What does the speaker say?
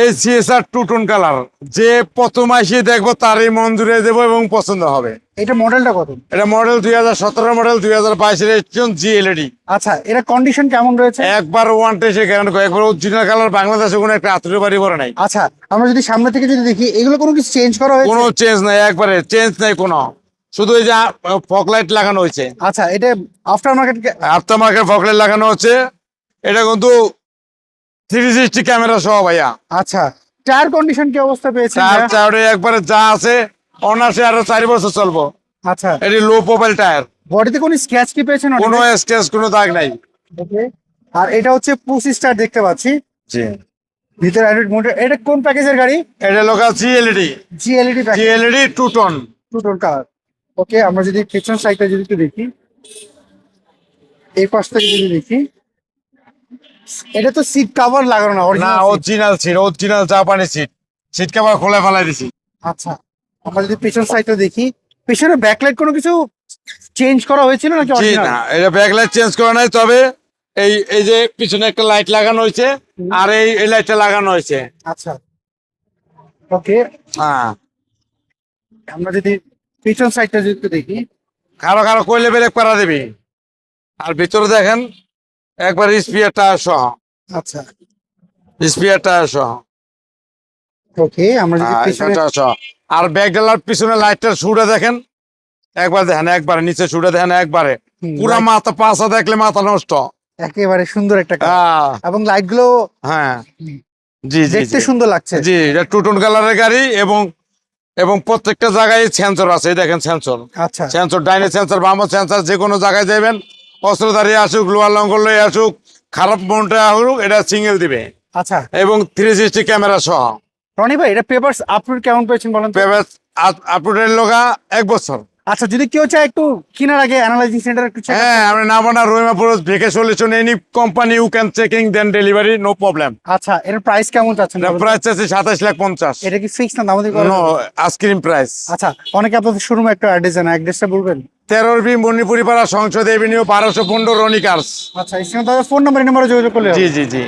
এই CSR two tone colour, যে প্রথম এসে দেখবো তারই মন জুড়ে দেবো এবং পছন্দ হবে। এটা মডেলটা কত? এটা মডেল 2017 মডেল, 2022 রেজিস্ট্রেশন, জিএলইডি। আচ্ছা, এটা কন্ডিশন কেমন রয়েছে? একবার ওয়ান টেস্টে গ্যারান্টি, একবার অরিজিনাল কালার, বাংলাদেশে কোনো একটা আত্মীয় বাড়ি পরে নাই। আচ্ছা, আমরা যদি সামনে থেকে যদি দেখি, এগুলো কোনো কিছু চেঞ্জ করা হয়েছে? কোনো চেঞ্জ নাই, একবারে চেঞ্জ নাই কোনো, শুধু এই যে ফগ লাইট লাগানো হয়েছে। আচ্ছা, এটা after market? After market fog light লাগানো হচ্ছে। এটা কিন্তু 360 ক্যামেরা সহ ভাইয়া। আচ্ছা, টায়ার কন্ডিশন কি অবস্থা পেয়েছেন? চারে একবারে যা আছে অনার্সে আরো 4 বছর চলবো। আচ্ছা, এটি লো প্রোফাইল টায়ার, বডিতে কোনো স্ক্র্যাচ কি পেয়েছেন? কোনো স্কেচ, কোনো দাগ নাই। ওকে, আর এটা হচ্ছে পুশ স্টার দেখতে পাচ্ছি জি, ভিতরে অ্যান্ড্রয়েড মোড। এটা কোন প্যাকেজের গাড়ি? এটা local GLED, GLED package, GLED two tone. Two tone colour. Okay, আমরা যদি পেছন সাইডটা যদি একটু দেখি, এই পাশ থেকে যদি দেখি, এটা তো সিট কভার লাগানো না, না, অরিজিনাল। অরিজিনাল সিট, অরিজিনাল জাপানি সিট। সিট কভার খোলা ফেলাই দিছি। আচ্ছা, আমরা যদি পেছন সাইডটা দেখি, পেছনে ব্যাকলাইট কোনো কিছু চেঞ্জ করা হয়েছিল নাকি জি অরিজিনাল? না, এটা ব্যাকলাইট চেঞ্জ করা নাই, তবে এই যে পিছনে একটা লাইট লাগানো হয়েছে, আর এই লাইটটা লাগানো হয়েছে। আচ্ছা, ওকে, হ্যাঁ, আমরা যদি পেছন সাইডটা যদি একটু দেখি, কারো কারো কইলে ব্রেক করা দিবি। আর ভিতরে দেখেন একবার স্পিয়ার টায়ার সহ, আচ্ছা স্পিয়ার টায়ার সহ। ওকে, আমরা যদি পেছনে, আর ব্যাক ডালার পিছনে লাইটটার শুটা দেখেন, একবার দেখেন, একবারে নিচে শুটা দেখেন, একবারে পুরা মাথা পাশা দেখলে মাথা নষ্ট। একেবারে সুন্দর একটা কালার, হ্যাঁ, এবং লাইট গুলো হ্যাঁ, জি জি দেখতে জি। সুন্দর লাগছে। জি, এটা টু টোন কালারের গাড়ি, এবং এবং প্রত্যেকটা জায়গায় সেন্সর আছে। এই দেখেন সেন্সর, আচ্ছা, সেন্সর ডাইনে সেন্সর, বামে সেন্সর। যে কোনো জায়গায় যাবেন, অস্ত্র দাঁড়িয়ে আসুক, লোহার লঙ্গল লয়ে আসুক, খারাপ মনটা আসুক, এটা সিঙ্গেল দিবে, আচ্ছা। এবং 360 ক্যামেরা সহ। রনি ভাই, এটা পেপারস আপলোড কেমন পেয়েছেন বলেন তো? পেপার আপলোডের লগা 1 বছর। আচ্ছা, যদি কেউ চায় একটু কেনার আগে অ্যানালাইজিং সেন্টার একটু চেক। হ্যাঁ, আমরা নামানা রহিমাপুর ভেকে solution, any company you can checking then delivery, no problem. আচ্ছা, এর প্রাইস কেমন চাচ্ছেন বলুন তো? প্রাইস আছে 27,50,000। এটা কি ফিক্স না দামাদি করে? No, ice cream price. আচ্ছা, অনেকে আপনাদের শোরুমে একটা অ্যাড্রেস জানা, অ্যাড্রেসটা বলবেন? 13 বি মণিপুরি পাড়া, সংসদ এভিনিউ, 1215, রনি কার্স। আচ্ছা, এই সময় তাদের ফোন নাম্বার, এই নাম্বারে যোগাযোগ করলে হবে। জি জি জি।